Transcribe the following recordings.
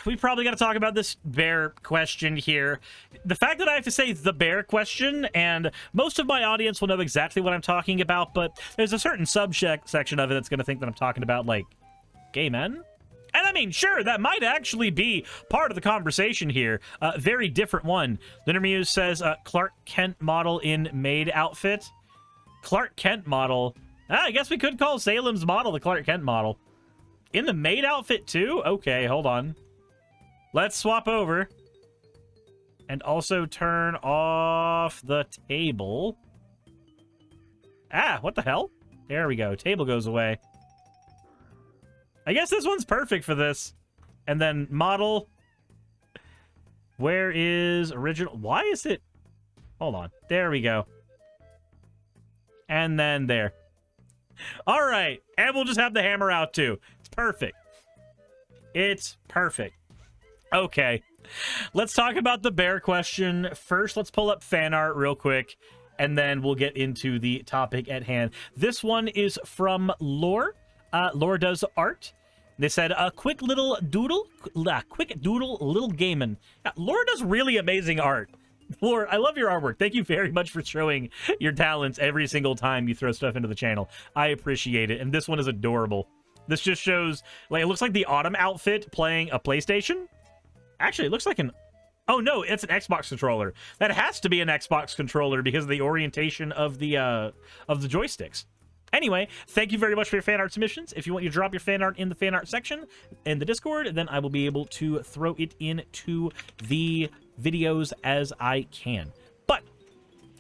we probably got to talk about this bear question here. The fact that I have to say the bear question, and most of my audience will know exactly what I'm talking about, but there's a certain subsection of it that's going to think that I'm talking about, like, gay men? And I mean, sure, that might actually be part of the conversation here. Very different one. Lindermuse says, Clark Kent model in maid outfit. Clark Kent model. I guess we could call Salem's model the Clark Kent model. In the maid outfit, too? Okay, hold on. Let's swap over. And also turn off the table. Ah, what the hell? There we go. Table goes away. I guess this one's perfect for this. And then model. Where is original? Why is it? Hold on. There we go. And then there. All right. And we'll just have the hammer out too. It's perfect. It's perfect. Okay. Let's talk about the bear question. First, let's pull up fan art real quick. And then we'll get into the topic at hand. This one is from Lore. Lore does art. They said a quick little doodle, little gaming. Lore does really amazing art. Lore, I love your artwork. Thank you very much for showing your talents every single time you throw stuff into the channel. I appreciate it. And this one is adorable. This just shows, like, it looks like the Autumn outfit playing a PlayStation. Actually, it looks like an... Oh, no, it's an Xbox controller. That has to be an Xbox controller because of the orientation of the joysticks. Anyway, thank you very much for your fan art submissions. If you want you to drop your fan art in the fan art section in the Discord, then I will be able to throw it into the videos as I can. But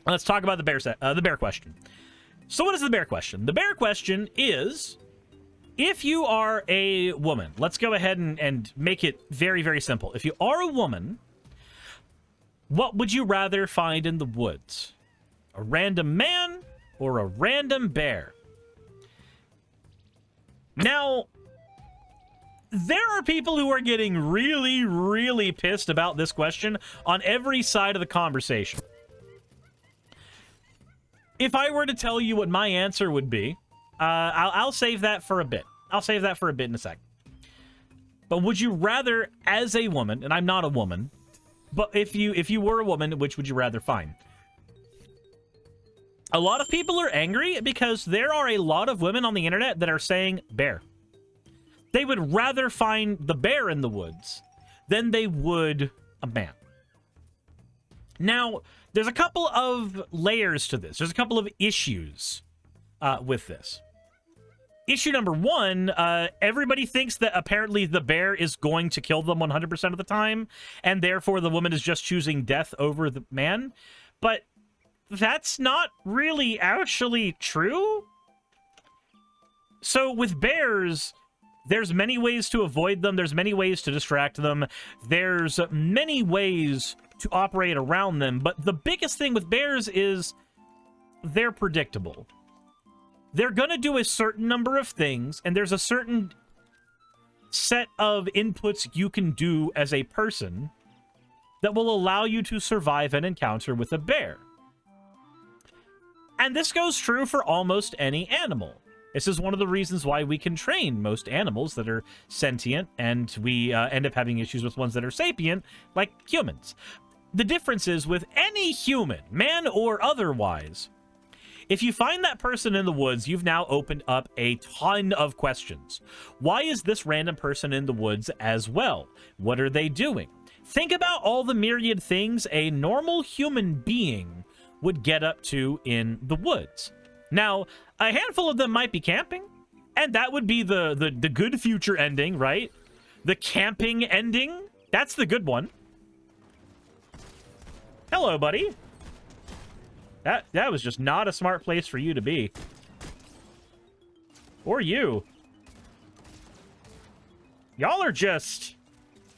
let's talk about the bear question. So what is the bear question? The bear question is, if you are a woman, let's go ahead and make it very, very simple. If you are a woman, what would you rather find in the woods? A random man or a random bear? Now, there are people who are getting really, really pissed about this question on every side of the conversation. If I were to tell you what my answer would be, I'll save that for a bit. I'll save that for a bit in a second. But would you rather, as a woman, and I'm not a woman, but if you were a woman, which would you rather find? A lot of people are angry because there are a lot of women on the internet that are saying bear. They would rather find the bear in the woods than they would a man. Now, there's a couple of layers to this. There's a couple of issues with this. Issue number one, everybody thinks that apparently the bear is going to kill them 100% of the time, and therefore the woman is just choosing death over the man. But that's not really actually true. So with bears, there's many ways to avoid them. There's many ways to distract them. There's many ways to operate around them. But the biggest thing with bears is they're predictable. They're going to do a certain number of things, and there's a certain set of inputs you can do as a person that will allow you to survive an encounter with a bear. And this goes true for almost any animal. This is one of the reasons why we can train most animals that are sentient, and we end up having issues with ones that are sapient, like humans. The difference is with any human, man or otherwise, if you find that person in the woods, you've now opened up a ton of questions. Why is this random person in the woods as well? What are they doing? Think about all the myriad things a normal human being would get up to in the woods. Now, a handful of them might be camping, and that would be the good future ending, right? The camping ending, that's the good one. Hello, buddy. That was just not a smart place for you to be. Or you. Y'all are just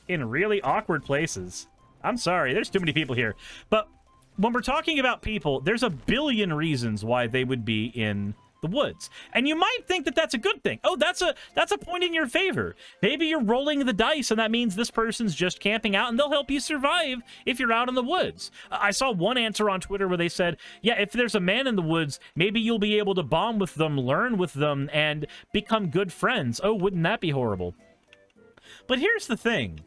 in really awkward places. I'm sorry, there's too many people here. But when we're talking about people, there's a billion reasons why they would be in the woods. And you might think that that's a good thing. Oh, that's a point in your favor. Maybe you're rolling the dice, and that means this person's just camping out, and they'll help you survive if you're out in the woods. I saw one answer on Twitter where they said, yeah, if there's a man in the woods, maybe you'll be able to bond with them, learn with them, and become good friends. Oh, wouldn't that be horrible? But here's the thing.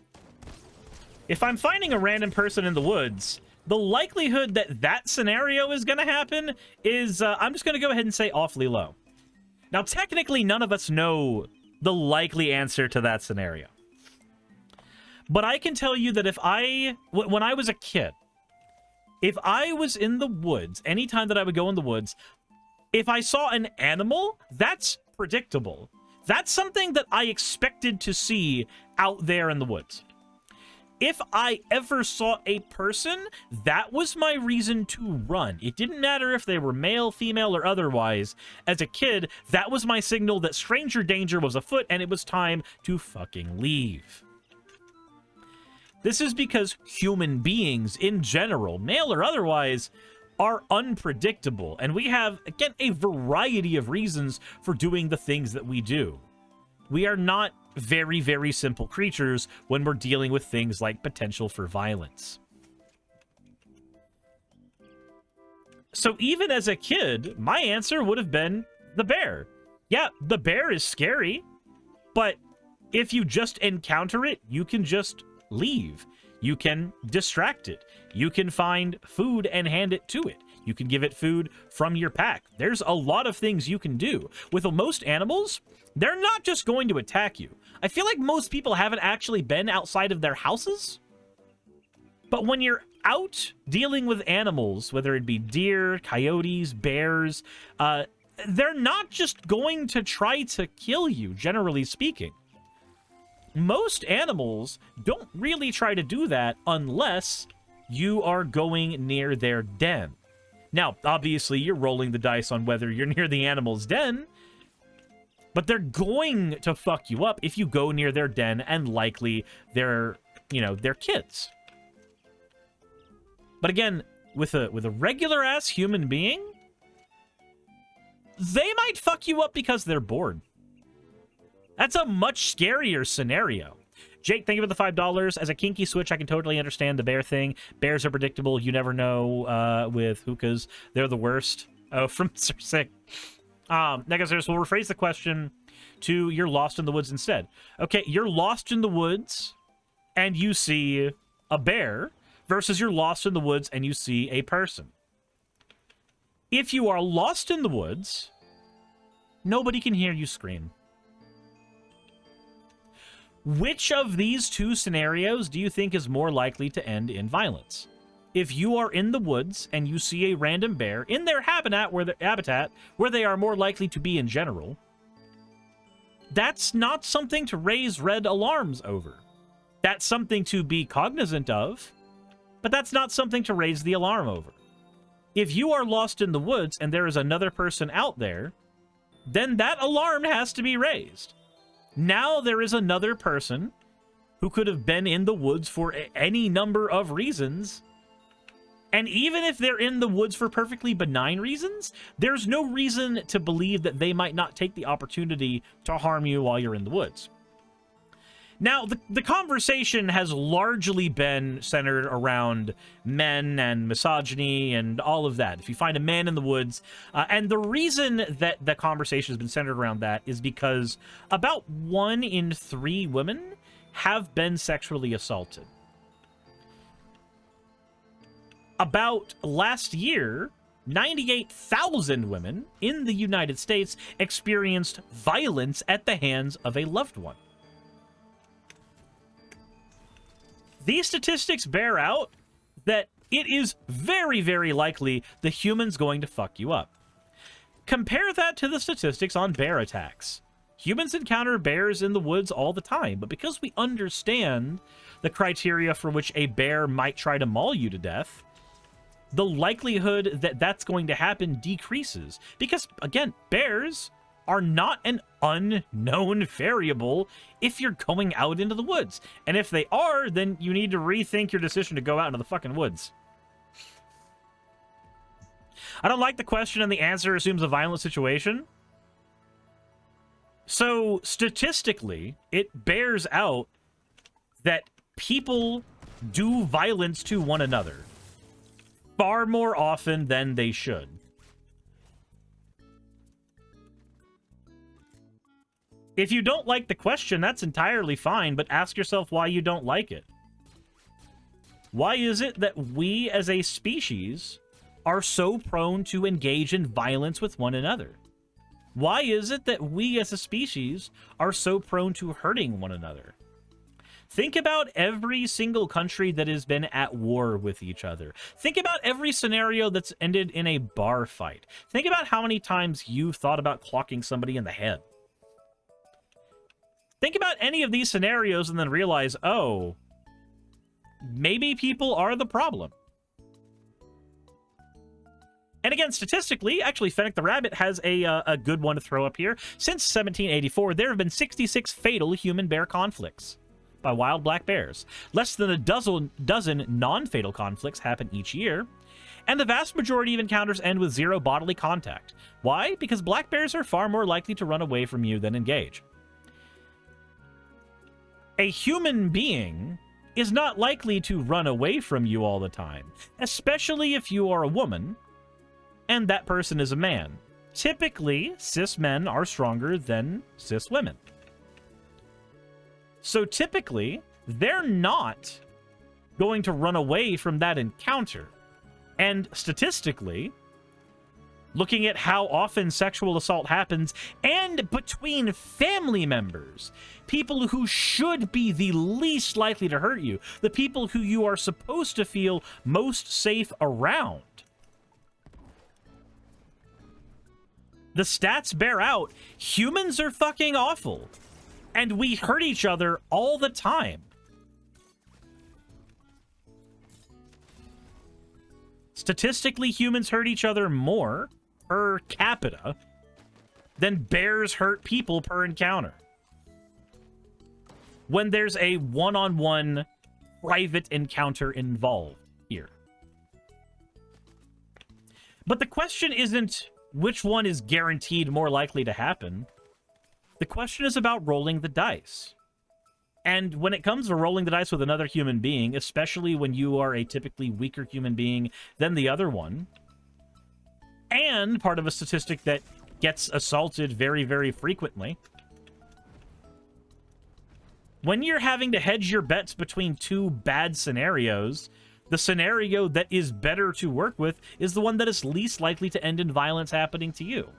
If I'm finding a random person in the woods, the likelihood that that scenario is going to happen is, I'm just going to go ahead and say awfully low. Now, technically, none of us know the likely answer to that scenario. But I can tell you that when I was a kid, if I was in the woods, anytime that I would go in the woods, if I saw an animal, that's predictable. That's something that I expected to see out there in the woods. If I ever saw a person, that was my reason to run. It didn't matter if they were male, female, or otherwise. As a kid, that was my signal that stranger danger was afoot and it was time to fucking leave. This is because human beings in general, male or otherwise, are unpredictable. And we have, again, a variety of reasons for doing the things that we do. We are not very, very simple creatures when we're dealing with things like potential for violence. So even as a kid, my answer would have been the bear. Yeah, the bear is scary, but if you just encounter it, you can just leave. You can distract it. You can find food and hand it to it. You can give it food from your pack. There's a lot of things you can do. With most animals, they're not just going to attack you. I feel like most people haven't actually been outside of their houses. But when you're out dealing with animals, whether it be deer, coyotes, bears, they're not just going to try to kill you, generally speaking. Most animals don't really try to do that unless you are going near their den. Now, obviously, you're rolling the dice on whether you're near the animal's den, but they're going to fuck you up if you go near their den and likely their kids. But again, with a regular-ass human being, they might fuck you up because they're bored. That's a much scarier scenario. Jake, thank you for the $5. As a kinky switch, I can totally understand the bear thing. Bears are predictable. You never know with hookahs. They're the worst. Oh, from Sir Sick. Negasaurus, we'll rephrase the question to you're lost in the woods instead. Okay, you're lost in the woods and you see a bear versus you're lost in the woods and you see a person. If you are lost in the woods, nobody can hear you scream. Which of these two scenarios do you think is more likely to end in violence? If you are in the woods and you see a random bear in their habitat where they are more likely to be in general, that's not something to raise red alarms over. That's something to be cognizant of, but that's not something to raise the alarm over. If you are lost in the woods and there is another person out there, then that alarm has to be raised. Now there is another person who could have been in the woods for any number of reasons. And even if they're in the woods for perfectly benign reasons, there's no reason to believe that they might not take the opportunity to harm you while you're in the woods. Now, the conversation has largely been centered around men and misogyny and all of that. If you find a man in the woods, and the reason that the conversation has been centered around that is because about 1 in 3 women have been sexually assaulted. About last year, 98,000 women in the United States experienced violence at the hands of a loved one. These statistics bear out that it is very, very likely the human's going to fuck you up. Compare that to the statistics on bear attacks. Humans encounter bears in the woods all the time, but because we understand the criteria for which a bear might try to maul you to death, the likelihood that that's going to happen decreases. Because, again, bears are not an unknown variable if you're going out into the woods. And if they are, then you need to rethink your decision to go out into the fucking woods. I don't like the question and the answer assumes a violent situation. So, statistically, it bears out that people do violence to one another far more often than they should. If you don't like the question, that's entirely fine, but ask yourself why you don't like it. Why is it that we as a species are so prone to engage in violence with one another? Why is it that we as a species are so prone to hurting one another? Think about every single country that has been at war with each other. Think about every scenario that's ended in a bar fight. Think about how many times you've thought about clocking somebody in the head. Think about any of these scenarios and then realize, oh, maybe people are the problem. And again, statistically, actually, Fennec the Rabbit has a good one to throw up here. Since 1784, there have been 66 fatal human-bear conflicts by wild black bears. Less than a dozen non-fatal conflicts happen each year, and the vast majority of encounters end with zero bodily contact. Why? Because black bears are far more likely to run away from you than engage. A human being is not likely to run away from you all the time, especially if you are a woman and that person is a man. Typically, cis men are stronger than cis women. So typically, they're not going to run away from that encounter. And statistically, looking at how often sexual assault happens, and between family members, people who should be the least likely to hurt you, the people who you are supposed to feel most safe around, the stats bear out, humans are fucking awful. And we hurt each other all the time. Statistically, humans hurt each other more per capita than bears hurt people per encounter. When there's a one-on-one private encounter involved here. But the question isn't which one is guaranteed more likely to happen. The question is about rolling the dice. And when it comes to rolling the dice with another human being, especially when you are a typically weaker human being than the other one, and part of a statistic that gets assaulted very, very frequently, when you're having to hedge your bets between two bad scenarios, the scenario that is better to work with is the one that is least likely to end in violence happening to you.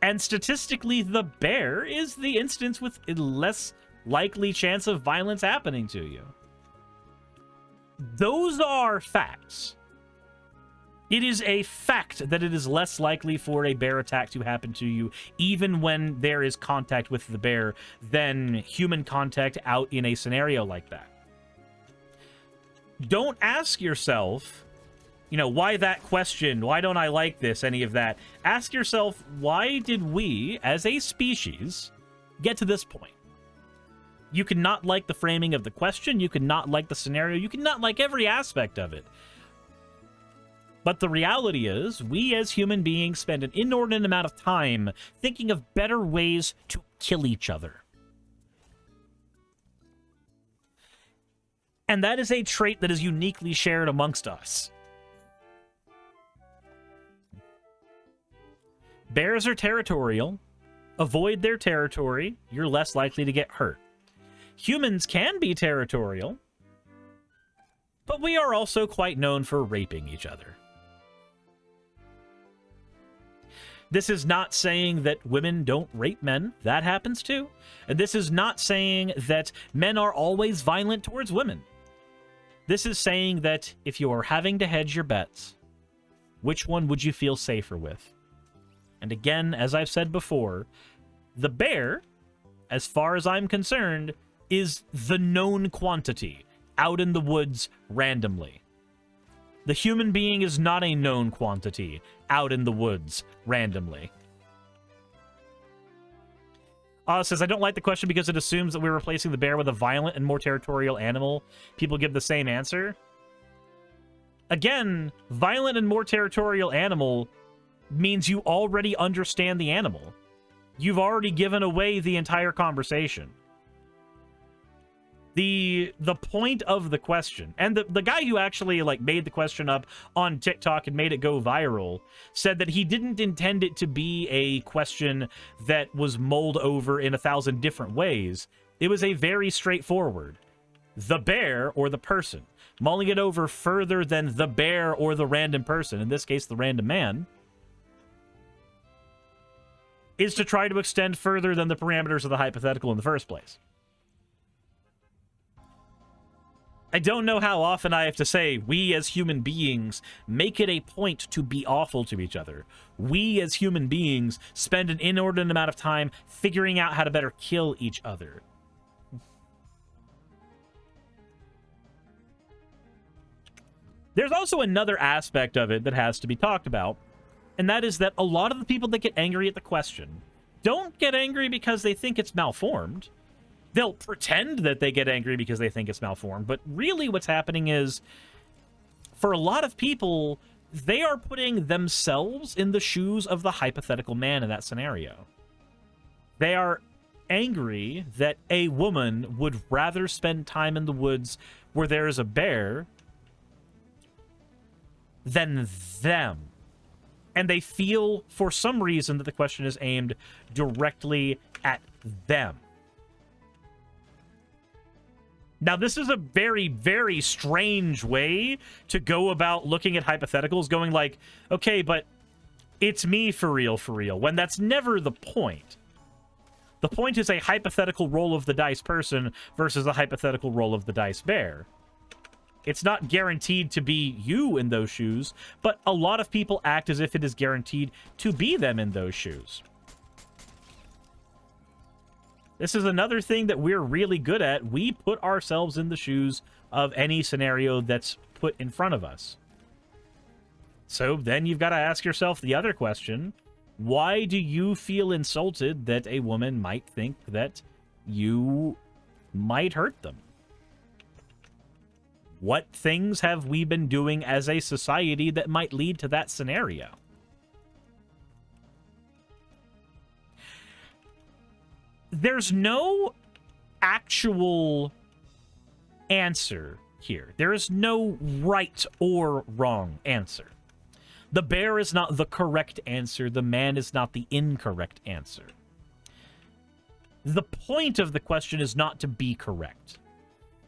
And statistically, the bear is the instance with a less likely chance of violence happening to you. Those are facts. It is a fact that it is less likely for a bear attack to happen to you, even when there is contact with the bear, than human contact out in a scenario like that. Don't ask yourself, you know, why that question? Why don't I like this? Any of that. Ask yourself, why did we, as a species, get to this point? You can not like the framing of the question. You can not like the scenario. You can not like every aspect of it. But the reality is, we as human beings spend an inordinate amount of time thinking of better ways to kill each other. And that is a trait that is uniquely shared amongst us. Bears are territorial. Avoid their territory. You're less likely to get hurt. Humans can be territorial, but we are also quite known for raping each other. This is not saying that women don't rape men. That happens too. And this is not saying that men are always violent towards women. This is saying that if you are having to hedge your bets, which one would you feel safer with? And again, as I've said before, the bear, as far as I'm concerned, is the known quantity out in the woods randomly. The human being is not a known quantity out in the woods randomly. Says, I don't like the question because it assumes that we're replacing the bear with a violent and more territorial animal. People give the same answer. Again, violent and more territorial animal means you already understand the animal. You've already given away the entire conversation. The point of the question, and the guy who actually like made the question up on TikTok and made it go viral said that he didn't intend it to be a question that was mulled over in 1,000 different ways. It was a very straightforward, the bear or the person. mulling it over further than the bear or the random person, in this case, the random man, is to try to extend further than the parameters of the hypothetical in the first place. I don't know how often I have to say, we as human beings make it a point to be awful to each other. We as human beings spend an inordinate amount of time figuring out how to better kill each other. There's also another aspect of it that has to be talked about, and that is that a lot of the people that get angry at the question don't get angry because they think it's malformed. They'll pretend that they get angry because they think it's malformed, but really what's happening is, for a lot of people, they are putting themselves in the shoes of the hypothetical man in that scenario. They are angry that a woman would rather spend time in the woods where there is a bear than them. And they feel, for some reason, that the question is aimed directly at them. Now, this is a very, very strange way to go about looking at hypotheticals, going like, okay, but it's me for real, when that's never the point. The point is a hypothetical roll of the dice person versus a hypothetical roll of the dice bear. It's not guaranteed to be you in those shoes, but a lot of people act as if it is guaranteed to be them in those shoes. This is another thing that we're really good at. We put ourselves in the shoes of any scenario that's put in front of us. So then you've got to ask yourself the other question. Why do you feel insulted that a woman might think that you might hurt them? What things have we been doing as a society that might lead to that scenario? There's no actual answer here. There is no right or wrong answer. The bear is not the correct answer. The man is not the incorrect answer. The point of the question is not to be correct.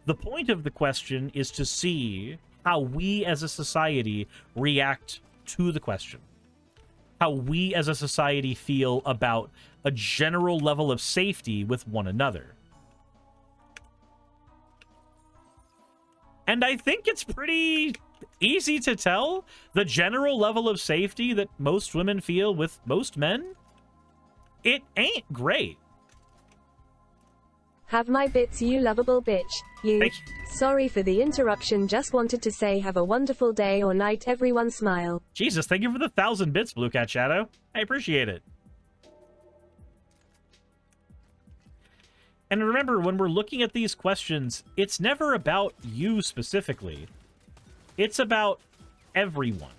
The point of the question is to see how we as a society react to the question. How we as a society feel about a general level of safety with one another. And I think it's pretty easy to tell the general level of safety that most women feel with most men. It ain't great. Have my bits, you lovable bitch. You. Sorry for the interruption, just wanted to say have a wonderful day or night, everyone, smile. Jesus, thank you for the 1,000 bits, Blue Cat Shadow. I appreciate it. And remember, when we're looking at these questions, it's never about you specifically. It's about everyone.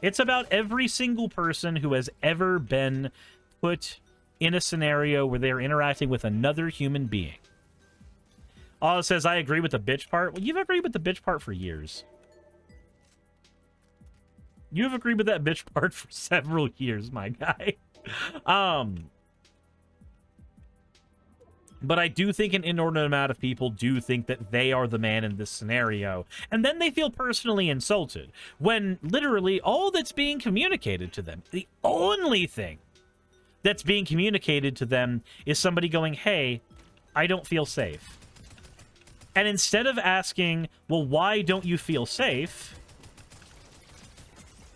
It's about every single person who has ever been put in a scenario where they're interacting with another human being. Oh, it says, I agree with the bitch part. Well, you've agreed with the bitch part for years. You've agreed with that bitch part for several years, my guy. But I do think an inordinate amount of people do think that they are the man in this scenario. And then they feel personally insulted. When literally all that's being communicated to them, the only thing that's being communicated to them is somebody going, hey, I don't feel safe. And instead of asking, well, why don't you feel safe?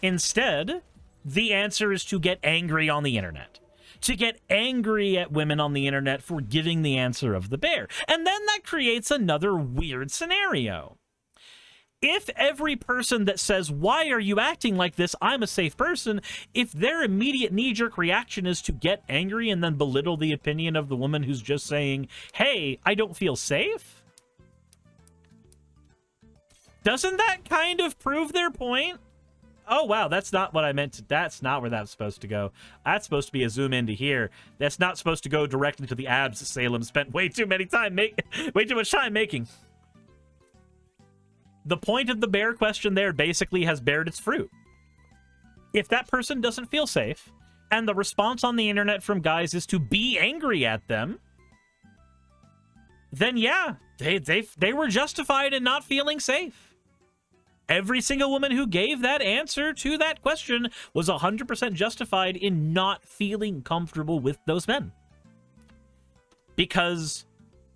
Instead, the answer is to get angry on the internet. To get angry at women on the internet for giving the answer of the bear. And then that creates another weird scenario. If every person that says, why are you acting like this? I'm a safe person. If their immediate knee-jerk reaction is to get angry and then belittle the opinion of the woman who's just saying, hey, I don't feel safe. Doesn't that kind of prove their point? Oh, wow, that's not what I meant to... That's not where that's supposed to go. That's supposed to be a zoom into here. That's not supposed to go directly to the abs that Salem spent way too much time making. The point of the bear question there basically has bared its fruit. If that person doesn't feel safe, and the response on the internet from guys is to be angry at them, then yeah, they were justified in not feeling safe. Every single woman who gave that answer to that question was 100% justified in not feeling comfortable with those men. Because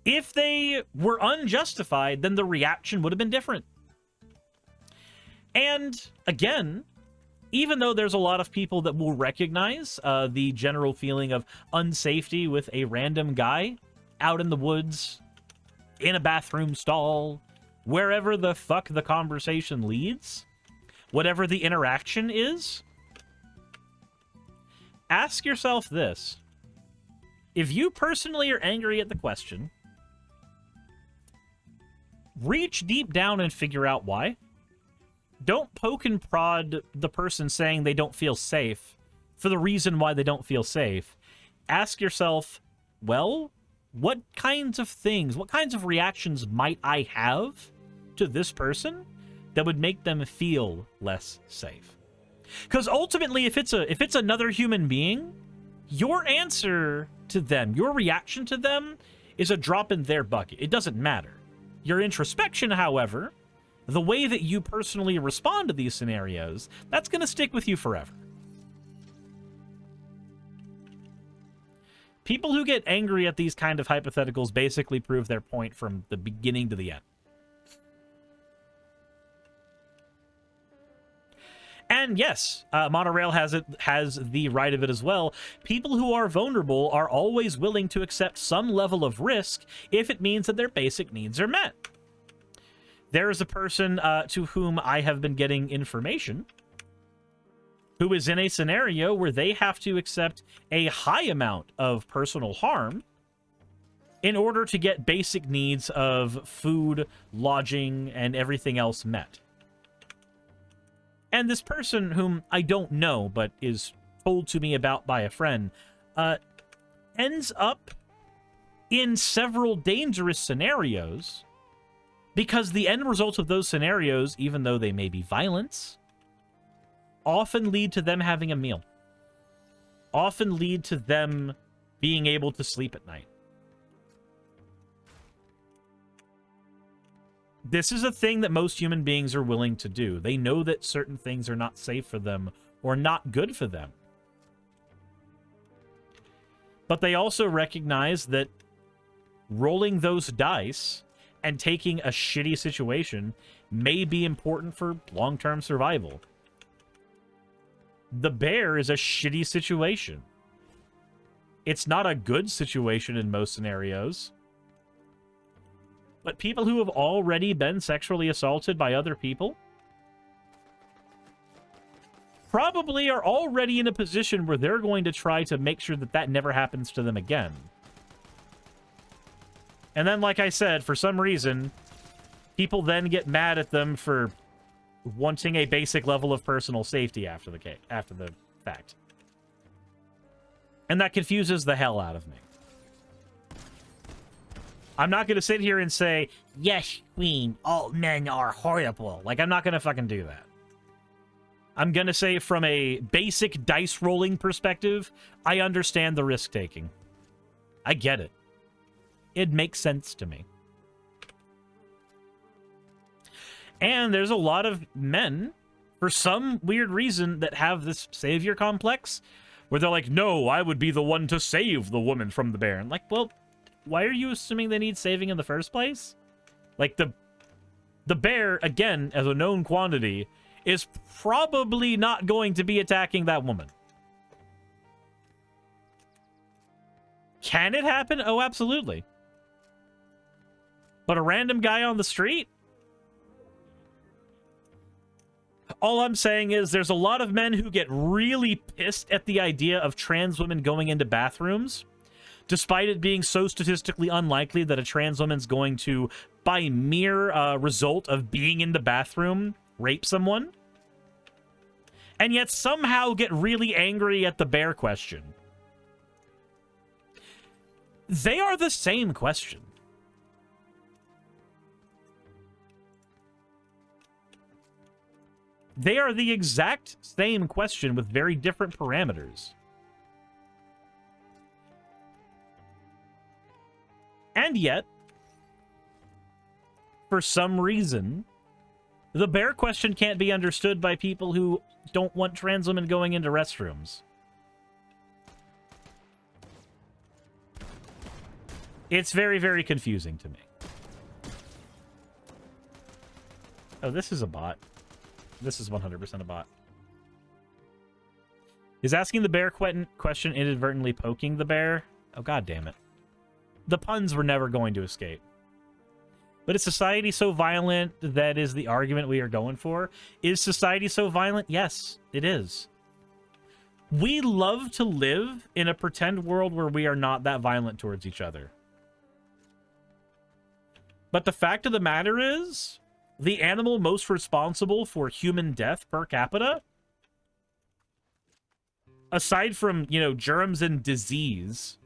if they were unjustified, then the reaction would have been different. And again, even though there's a lot of people that will recognize the general feeling of unsafety with a random guy out in the woods, in a bathroom stall, wherever the fuck the conversation leads, whatever the interaction is, ask yourself this. If you personally are angry at the question, reach deep down and figure out why. Don't poke and prod the person saying they don't feel safe for the reason why they don't feel safe. Ask yourself, well, what kinds of things, what kinds of reactions might I have to this person that would make them feel less safe? Because ultimately, if it's another human being, your answer to them, your reaction to them is a drop in their bucket. It doesn't matter. Your introspection, however, the way that you personally respond to these scenarios, that's going to stick with you forever. People who get angry at these kind of hypotheticals basically prove their point from the beginning to the end. And yes, Monorail has the right of it as well. People who are vulnerable are always willing to accept some level of risk if it means that their basic needs are met. There is a person to whom I have been getting information who is in a scenario where they have to accept a high amount of personal harm in order to get basic needs of food, lodging, and everything else met. And this person, whom I don't know, but is told to me about by a friend, ends up in several dangerous scenarios because the end result of those scenarios, even though they may be violence, often lead to them having a meal. Often lead to them being able to sleep at night. This is a thing that most human beings are willing to do. They know that certain things are not safe for them or not good for them. But they also recognize that rolling those dice and taking a shitty situation may be important for long-term survival. The bear is a shitty situation. It's not a good situation in most scenarios. But people who have already been sexually assaulted by other people probably are already in a position where they're going to try to make sure that that never happens to them again. And then, like I said, for some reason, people then get mad at them for wanting a basic level of personal safety after the fact. And that confuses the hell out of me. I'm not going to sit here and say, yes, Queen, all men are horrible. Like, I'm not going to fucking do that. I'm going to say from a basic dice rolling perspective, I understand the risk taking. I get it. It makes sense to me. And there's a lot of men, for some weird reason, that have this savior complex, where they're like, no, I would be the one to save the woman from the bear. And like, well, why are you assuming they need saving in the first place? Like, the bear, again, as a known quantity, is probably not going to be attacking that woman. Can it happen? Oh, absolutely. But a random guy on the street? All I'm saying is there's a lot of men who get really pissed at the idea of trans women going into bathrooms, despite it being so statistically unlikely that a trans woman's going to, by mere result of being in the bathroom, rape someone. And yet somehow get really angry at the bear question. They are the same question. They are the exact same question with very different parameters. And yet, for some reason, the bear question can't be understood by people who don't want trans women going into restrooms. It's very, very confusing to me. Oh, this is a bot. This is 100% a bot. Is asking the bear question inadvertently poking the bear? Oh, god damn it. The puns were never going to escape. But is society so violent? That is the argument we are going for. Is society so violent? Yes, it is. We love to live in a pretend world where we are not that violent towards each other. But the fact of the matter is, the animal most responsible for human death per capita, aside from, you know, germs and disease,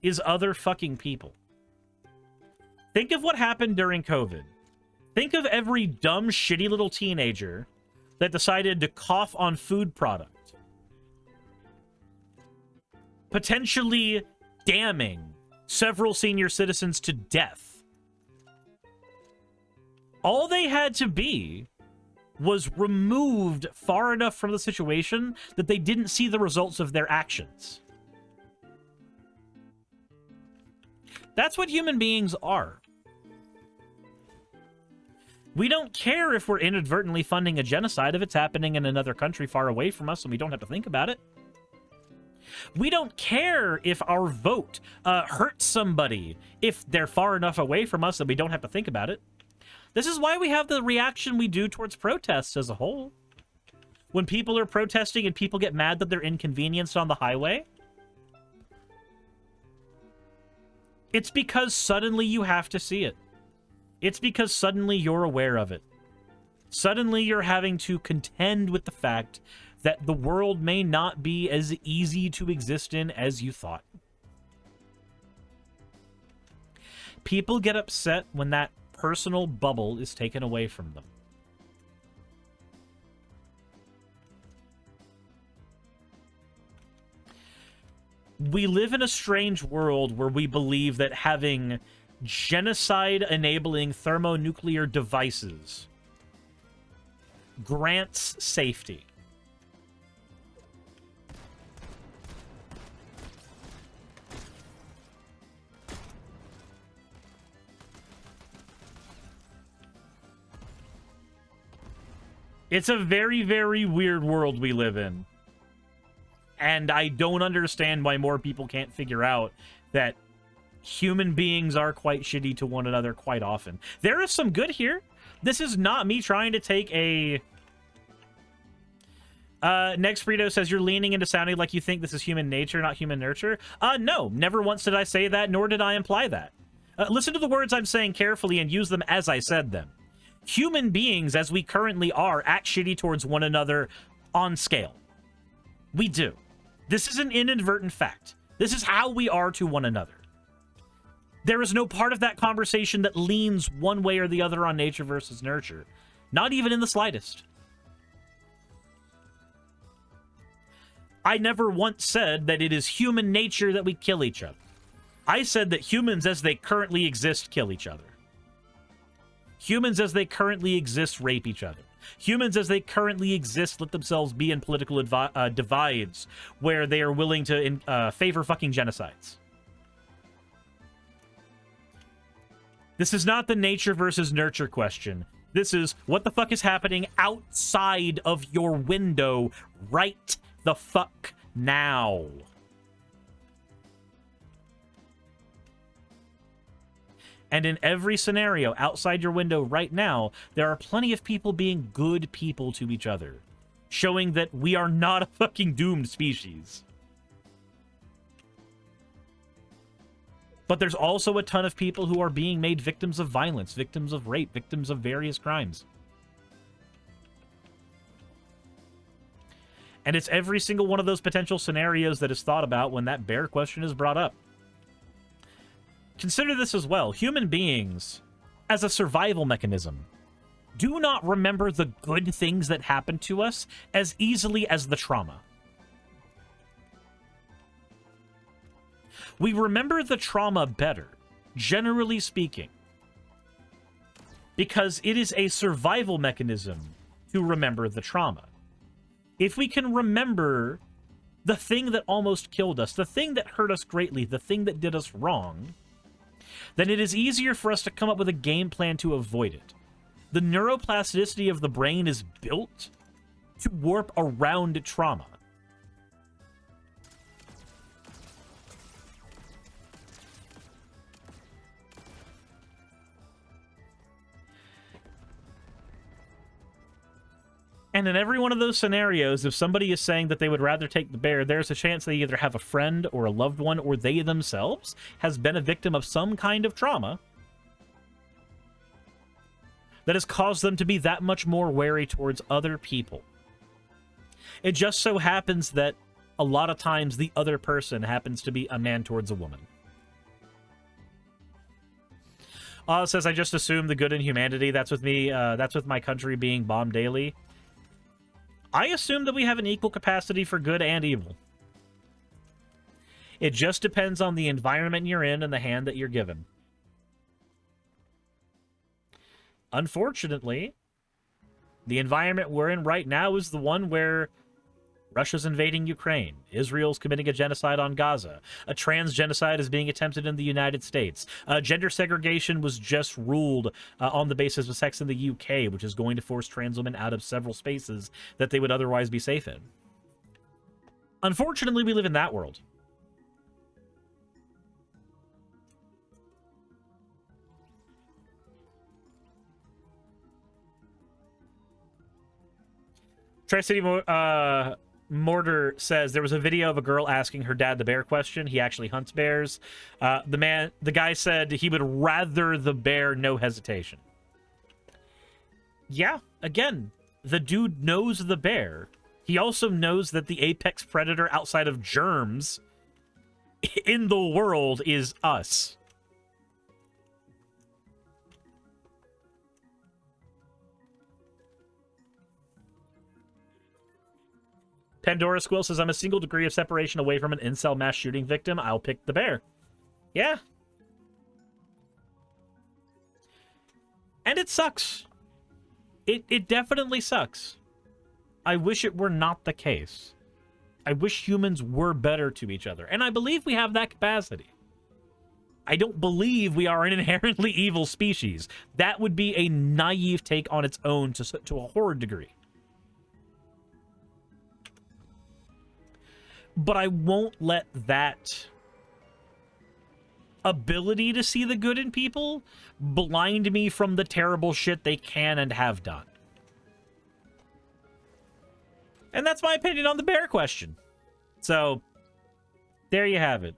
is other fucking people. Think of what happened during COVID. Think of every dumb, shitty little teenager that decided to cough on food product, potentially damning several senior citizens to death. All they had to be was removed far enough from the situation that they didn't see the results of their actions. That's what human beings are. We don't care if we're inadvertently funding a genocide if it's happening in another country far away from us and we don't have to think about it. We don't care if our vote hurts somebody if they're far enough away from us that we don't have to think about it. This is why we have the reaction we do towards protests as a whole. When people are protesting and people get mad that they're inconvenienced on the highway, it's because suddenly you have to see it. It's because suddenly you're aware of it. Suddenly you're having to contend with the fact that the world may not be as easy to exist in as you thought. People get upset when that personal bubble is taken away from them. We live in a strange world where we believe that having genocide-enabling thermonuclear devices grants safety. It's a very, very weird world we live in. And I don't understand why more people can't figure out that human beings are quite shitty to one another quite often. There is some good here. This is not me trying to take a... Next Burrito says, you're leaning into sounding like you think this is human nature, not human nurture. No, never once did I say that, nor did I imply that. Listen to the words I'm saying carefully and use them as I said them. Human beings, as we currently are, act shitty towards one another on scale. We do. This is an inadvertent fact. This is how we are to one another. There is no part of that conversation that leans one way or the other on nature versus nurture. Not even in the slightest. I never once said that it is human nature that we kill each other. I said that humans as they currently exist kill each other. Humans as they currently exist rape each other. Humans as they currently exist let themselves be in political divides where they are willing to favor fucking genocides. This is not the nature versus nurture question. This is what the fuck is happening outside of your window right the fuck now. And in every scenario outside your window right now, there are plenty of people being good people to each other, showing that we are not a fucking doomed species. But there's also a ton of people who are being made victims of violence, victims of rape, victims of various crimes. And it's every single one of those potential scenarios that is thought about when that bear question is brought up. Consider this as well. Human beings, as a survival mechanism, do not remember the good things that happen to us as easily as the trauma. We remember the trauma better, generally speaking. because it is a survival mechanism to remember the trauma. If we can remember the thing that almost killed us, the thing that hurt us greatly, the thing that did us wrong, then it is easier for us to come up with a game plan to avoid it. The neuroplasticity of the brain is built to warp around trauma. And in every one of those scenarios, if somebody is saying that they would rather take the bear, there's a chance they either have a friend or a loved one, or they themselves has been a victim of some kind of trauma that has caused them to be that much more wary towards other people. It just so happens that a lot of times the other person happens to be a man towards a woman. It says, I just assume the good in humanity. That's with me. That's with my country being bombed daily. I assume that we have an equal capacity for good and evil. It just depends on the environment you're in and the hand that you're given. Unfortunately, the environment we're in right now is the one where Russia's invading Ukraine, Israel's committing a genocide on Gaza, a trans genocide is being attempted in the United States, gender segregation was just ruled on the basis of sex in the UK, which is going to force trans women out of several spaces that they would otherwise be safe in. Unfortunately, we live in that world. Tri-City Mortar says there was a video of a girl asking her dad the bear question. He actually hunts bears. The guy said he would rather the bear, no hesitation. Yeah, again, the dude knows the bear. He also knows that the apex predator outside of germs in the world is us. Pandora Squill says, I'm a single degree of separation away from an incel mass shooting victim. I'll pick the bear. Yeah. And it sucks. It definitely sucks. I wish it were not the case. I wish humans were better to each other. And I believe we have that capacity. I don't believe we are an inherently evil species. That would be a naive take on its own to a horrid degree. But I won't let that ability to see the good in people blind me from the terrible shit they can and have done. And that's my opinion on the bear question. So, there you have it.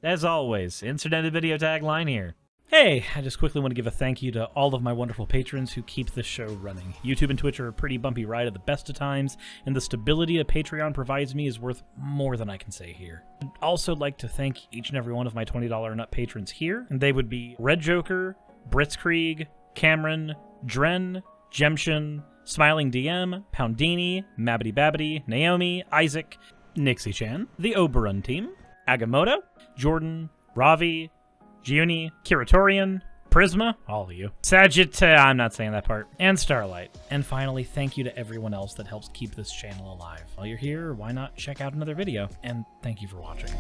As always, incidental video tagline here. Hey, I just quickly want to give a thank you to all of my wonderful patrons who keep this show running. YouTube and Twitch are a pretty bumpy ride at the best of times, and the stability a Patreon provides me is worth more than I can say here. I'd also like to thank each and every one of my $20 and up patrons here, and they would be Red Joker, Britzkrieg, Cameron, Dren, Jemshin, Smiling DM, Poundini, Mabbity Babbity, Naomi, Isaac, Nixie-chan, the Oberon team, Agamotto, Jordan, Ravi, Giuni, Kiratorian, Prisma, all of you, I'm not saying that part, and Starlight. And finally, thank you to everyone else that helps keep this channel alive. While you're here, why not check out another video? And thank you for watching.